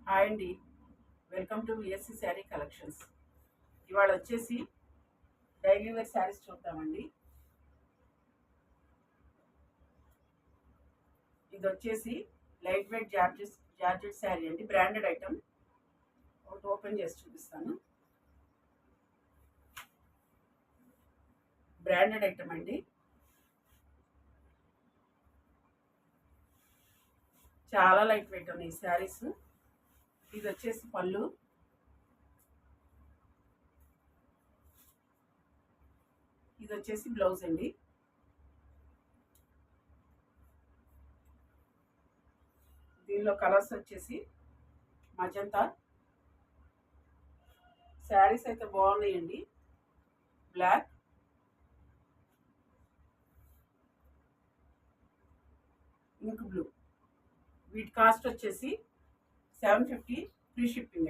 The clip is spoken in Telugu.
హాయ్ అండి, welcome to VSC sari collections. ఇవాళ వచ్చేసి డైలీ వేర్ శారీస్ చూద్దామండి. ఇది వచ్చేసి లైట్ వెయిట్ జార్జెట్ శారీ అండి, బ్రాండెడ్ ఐటమ్. ఒకటి ఓపెన్ చేసి చూపిస్తాను. బ్రాండెడ్ ఐటమ్ అండి, చాలా లైట్ వెయిట్ ఉన్నాయి శారీస్. ఇది వచ్చేసి పళ్ళు, ఇది వచ్చేసి బ్లౌజ్ అండి. దీనిలో కలర్స్ వచ్చేసి మజంతా. శారీస్ అయితే బాగున్నాయండి. Black, ink blue. వీటి కాస్ట్ వచ్చేసి 750 ఫ్రీ షిప్పింగ్